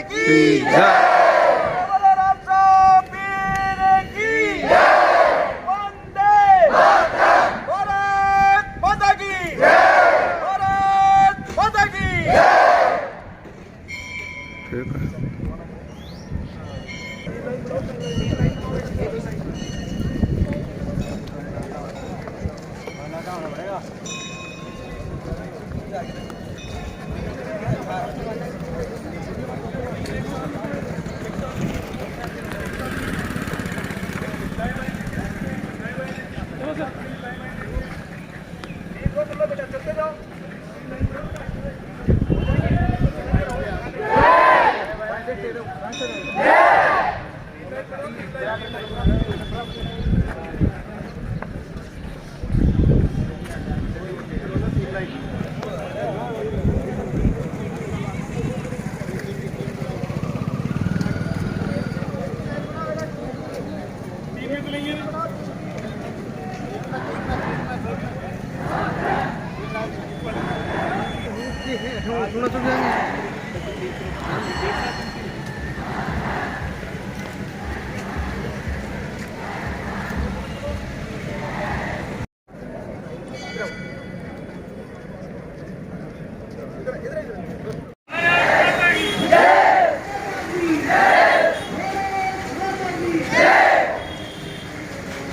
की जय। बलराम साहब वीर की जय। वंदे मातरम। भारत माता की जय। भारत माता की जय।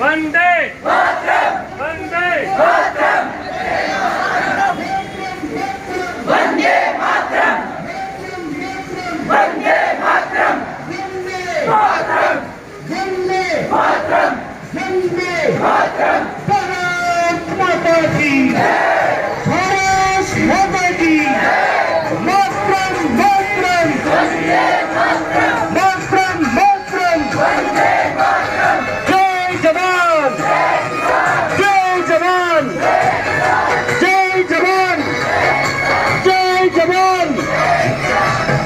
वंदे मातरम। वंदे मातरम। वंदे मातरम। वंदे मातरम। मातरम। वंदे मातरम। वंदे मातरम। भारत माता की जय। भारत माता की जय। मातरम मातरम। वंदे मातरम। मातरम मातरम। वंदे मातरम। जय जवान। जय जवान। जय जवान। जय जवान।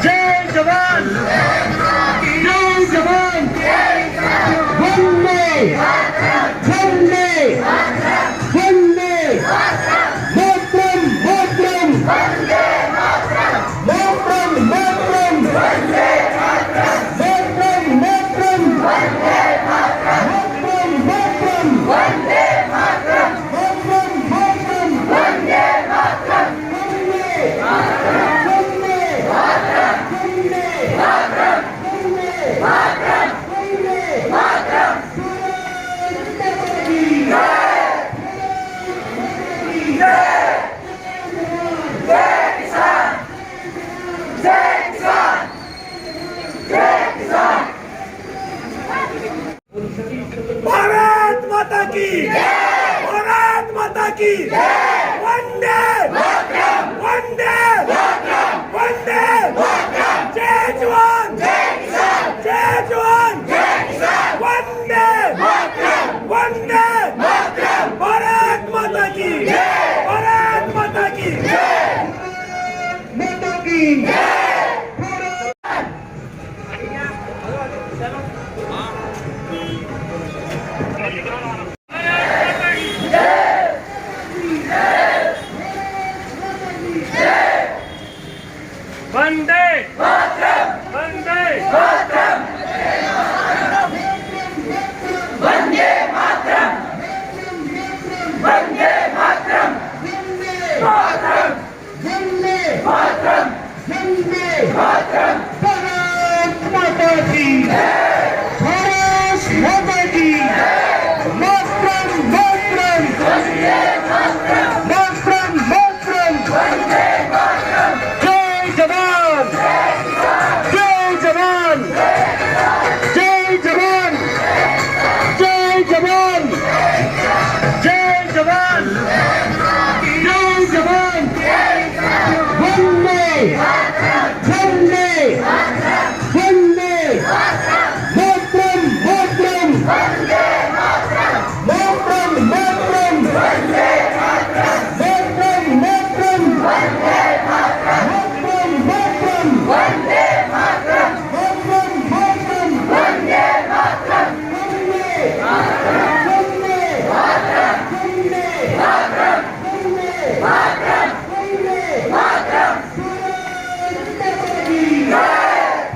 जय जवान। जय जवान। वंदे वंदे वंदे मातरम मातरम। मातरम मातरम। मातरम मातरम। मातरम मातरम। वंदे मातरम। मातरम मातरम। वंदे मातरम। वंदे मातरम। वंदे मातरम। वंदे मातरम। वंदे मातरम। वंदे मातरम। जय किसान। जय किसान। जय किसान। भारत माता की भारत माता की वंदे मातरम। वंदे मातरम। वंदे मातरम। जय जवान। जय किसान। जय जवान। जय किसान। वंदे मातरम। वंदे मातरम। भारत माता की भारत माता की माता की वंदे मातरम। वंदे मातरम। वंदे मातरम। वंदे मातरम। मातरम। वंदे मातरम। वंदे मातरम। भारत माता की भारत माता की मातरम मातरम। वंदे मातरम। मातरम मातरम। वंदे मातरम। जय जवान। जय जवान। जय जवान। जय जवान। जय जवान। जय जवान। वंदे वंदे वंदे मातरम मातरम। मातरम मातरम। मातरम मातरम। मातरम मातरम। वंदे मातरम। मातरम मातरम। वंदे मातरम। वंदे मातरम। वंदे मातरम। वंदे मातरम। वंदे मातरम। वंदे मातरम। भारत माता की जय।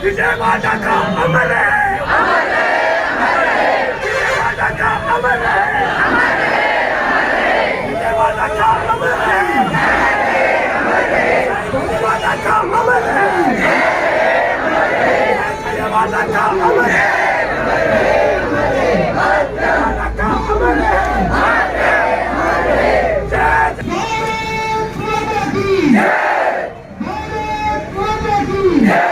विजय माता का अमर है, अमर है, अमर है। विजय माता का अमर है, अमर है, अमर है। विजय माता का अमर है, अमर है, अमर है। विजय माता का अमर है, अमर है, अमर है। विजय माता का अमर है, अमर है, अमर है। विजय माता का अमर है, अमर है, अमर है।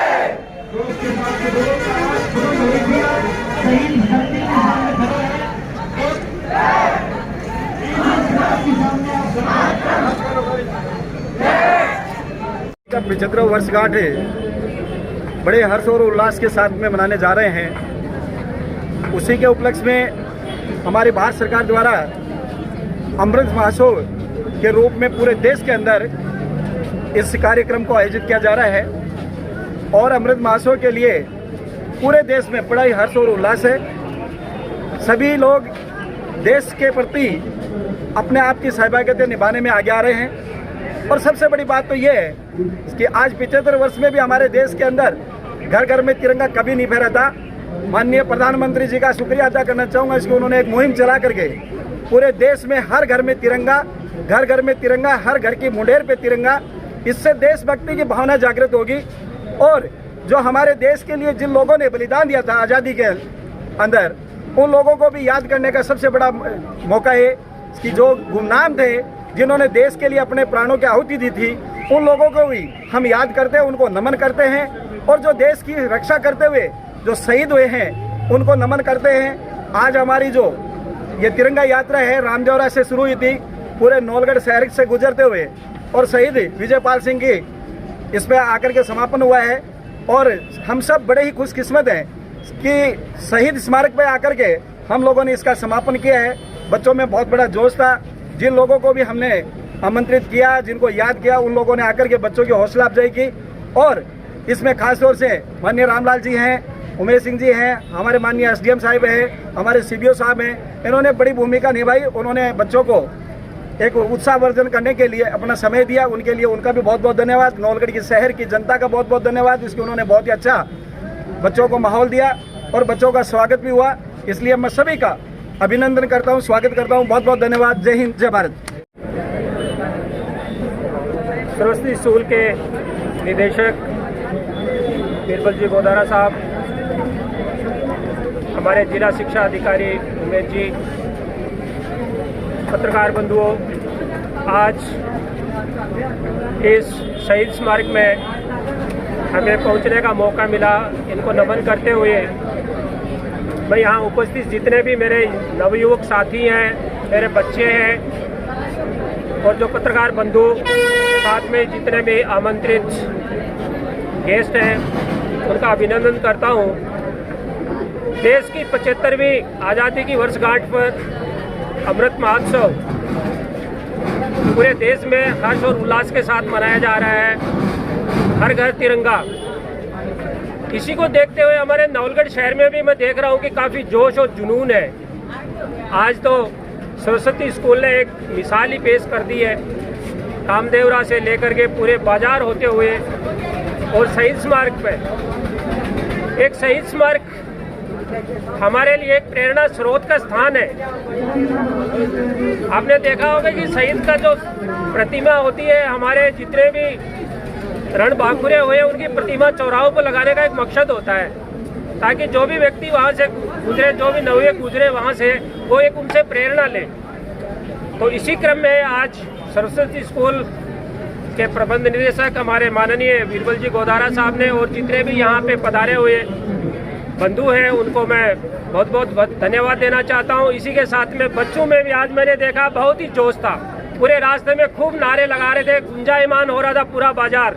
जय का 75वां वर्षगांठ बड़े हर्ष और उल्लास के साथ में मनाने जा रहे हैं। उसी के उपलक्ष्य में हमारी भारत सरकार द्वारा अमृत महोत्सव के रूप में पूरे देश के अंदर इस कार्यक्रम को आयोजित किया जा रहा है और अमृत महोत्सव के लिए पूरे देश में बड़ा ही हर्ष और उल्लास है। सभी लोग देश के प्रति अपने आप की सहभागिता निभाने में आगे आ रहे हैं और सबसे बड़ी बात तो ये है कि आज 75 वर्ष में भी हमारे देश के अंदर घर घर में तिरंगा कभी नहीं फहरा था। माननीय प्रधानमंत्री जी का शुक्रिया अदा करना चाहूँगा इसको, उन्होंने एक मुहिम चला करके पूरे देश में हर घर में तिरंगा, घर घर में तिरंगा, हर घर की मुंडेर पे तिरंगा। इससे देशभक्ति की भावना जागृत होगी और जो हमारे देश के लिए जिन लोगों ने बलिदान दिया था आज़ादी के अंदर, उन लोगों को भी याद करने का सबसे बड़ा मौका है कि जो गुमनाम थे, जिन्होंने देश के लिए अपने प्राणों की आहुति दी थी, उन लोगों को भी हम याद करते हैं, उनको नमन करते हैं और जो देश की रक्षा करते हुए जो शहीद हुए हैं उनको नमन करते हैं। आज हमारी जो ये तिरंगा यात्रा है रामदेवरा से शुरू हुई थी, पूरे नौलगढ़ शहर से गुजरते हुए और शहीद विजयपाल सिंह की इसमें आकर के समापन हुआ है। और हम सब बड़े ही खुशकिस्मत हैं कि शहीद स्मारक पे आकर के हम लोगों ने इसका समापन किया है। बच्चों में बहुत बड़ा जोश था, जिन लोगों को भी हमने आमंत्रित किया, जिनको याद किया, उन लोगों ने आकर के बच्चों की हौसला अफजाई की। और इसमें खास तौर से माननीय रामलाल जी हैं, उमेश सिंह जी हैं, हमारे माननीय SDM साहब हैं, हमारे CBO साहब हैं, इन्होंने बड़ी भूमिका निभाई। उन्होंने बच्चों को एक उत्साहवर्धन करने के लिए अपना समय दिया, उनके लिए उनका भी बहुत बहुत धन्यवाद। नौलगढ़ की शहर की जनता का बहुत बहुत धन्यवाद, इसके उन्होंने बहुत ही अच्छा बच्चों को माहौल दिया और बच्चों का स्वागत भी हुआ। इसलिए मैं सभी का अभिनंदन करता हूँ, स्वागत करता हूँ। बहुत बहुत धन्यवाद। जय हिंद, जय भारत। सरस्वती स्कूल के निदेशक बीरबल जी गोदारा साहब, हमारे जिला शिक्षा अधिकारी उमेश जी, पत्रकार बंधुओं, आज इस शहीद स्मारक में हमें पहुंचने का मौका मिला। इनको नमन करते हुए मैं यहाँ उपस्थित जितने भी मेरे नवयुवक साथी हैं, मेरे बच्चे हैं और जो पत्रकार बंधु साथ में जितने भी आमंत्रित गेस्ट हैं, उनका अभिनंदन करता हूँ। देश की 75वीं आज़ादी की वर्षगांठ पर अमृत महोत्सव पूरे देश में हर्ष और उल्लास के साथ मनाया जा रहा है। हर घर तिरंगा, इसी को देखते हुए हमारे नवलगढ़ शहर में भी मैं देख रहा हूँ कि काफ़ी जोश और जुनून है। आज तो सरस्वती स्कूल ने एक मिसाल ही पेश कर दी है, रामदेवरा से लेकर के पूरे बाजार होते हुए और शहीद स्मारक पे। एक शहीद स्मारक हमारे लिए एक प्रेरणा स्रोत का स्थान है। आपने देखा होगा कि शहीद का जो प्रतिमा होती है, हमारे जितने भी रणबांकुरे हुए उनकी प्रतिमा चौराहों पर लगाने का एक मकसद होता है, ताकि जो भी व्यक्ति वहाँ से गुजरे, जो भी नवयुवक गुजरे वहाँ से, वो एक उनसे प्रेरणा ले। तो इसी क्रम में आज सरस्वती स्कूल के प्रबंध निदेशक हमारे माननीय बीरबल जी गोदारा साहब ने और जितने भी यहाँ पे पधारे हुए बंधु हैं, उनको मैं बहुत बहुत धन्यवाद देना चाहता हूँ। इसी के साथ में बच्चों में भी आज मैंने देखा बहुत ही जोश था, पूरे रास्ते में खूब नारे लगा रहे थे, गुंजायमान हो रहा था पूरा बाजार।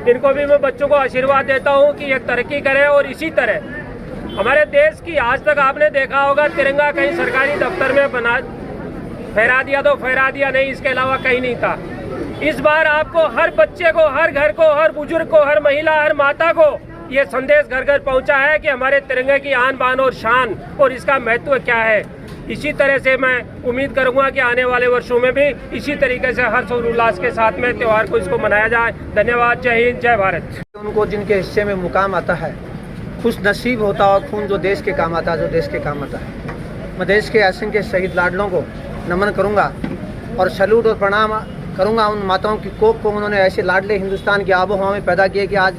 इनको भी मैं बच्चों को आशीर्वाद देता हूँ कि ये तरक्की करे और इसी तरह हमारे देश की, आज तक आपने देखा होगा तिरंगा कहीं सरकारी दफ्तर में बना फहरा दिया तो फहरा दिया, नहीं, इसके अलावा कहीं नहीं था। इस बार आपको हर बच्चे को, हर घर को, हर बुजुर्ग को, हर महिला, हर माता को ये संदेश घर घर पहुंचा है कि हमारे तिरंगे की आन बान और शान और इसका महत्व क्या है। इसी तरह से मैं उम्मीद करूंगा कि आने वाले वर्षों में भी इसी तरीके से हर्ष और उल्लास के साथ में त्यौहार को इसको मनाया जाए। धन्यवाद। जय हिंद, जय भारत। उनको जिनके हिस्से में मुकाम आता है खुश नसीब होता और खून जो देश के काम आता है, जो देश के काम आता है। मैं देश के असंख्य शहीद लाडलों को नमन करूंगा और सैल्यूट और प्रणाम करूंगा उन माताओं की कोख को उन्होंने ऐसे लाडले हिंदुस्तान की आबो हवा में पैदा किए कि आज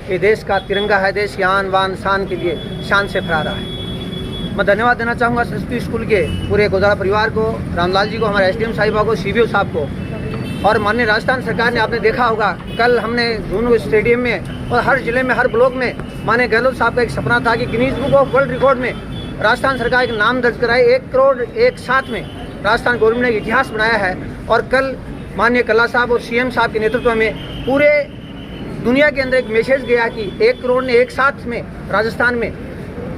ये देश का तिरंगा है, देश की आन बान शान के लिए शान से फहरा रहा है। मैं धन्यवाद देना चाहूँगा सरस्वती स्कूल के पूरे गोदारा परिवार को, रामलाल जी को, हमारे एसडीएम साहिबा को, सीबीओ साहब को और माननीय राजस्थान सरकार ने आपने देखा होगा कल हमने झुंझुनू स्टेडियम में और हर जिले में हर ब्लॉक में माननीय गहलोत साहब का एक सपना था कि Guinness book of world record में राजस्थान सरकार एक नाम दर्ज कराए। 1 करोड़ एक साथ में राजस्थान गवर्नमेंट ने इतिहास बनाया है और कल माननीय कल्ला साहब और सीएम साहब के नेतृत्व में पूरे दुनिया के अंदर एक मैसेज गया कि 1 करोड़ ने एक साथ में राजस्थान में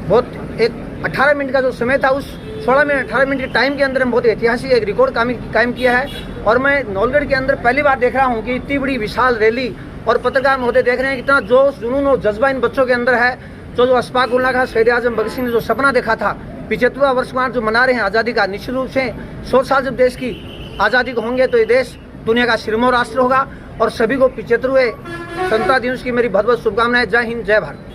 बहुत एक 18 मिनट का जो समय था उस 16 मिनट 18 मिनट के टाइम के अंदर हम बहुत ऐतिहासिक एक रिकॉर्ड कायम किया है। और मैं नौलगढ़ के अंदर पहली बार देख रहा हूँ कि इतनी बड़ी विशाल रैली और पत्रकार महोदय देख रहे हैं कितना जोश जुनून और जज्बा इन बच्चों के अंदर है। जो अशफाक उल्लाह खां शहीद आजम भगत सिंह ने जो सपना देखा था 75वां वर्षगांठ जो मना रहे हैं आज़ादी का, निश्चित रूप से 100 साल जब देश की आज़ादी को होंगे तो ये देश दुनिया का सिरमौर राष्ट्र होगा। और सभी को 75वें स्वतंत्रता दिवस की मेरी बहुत बहुत शुभकामनाएं। जय हिंद, जय भारत।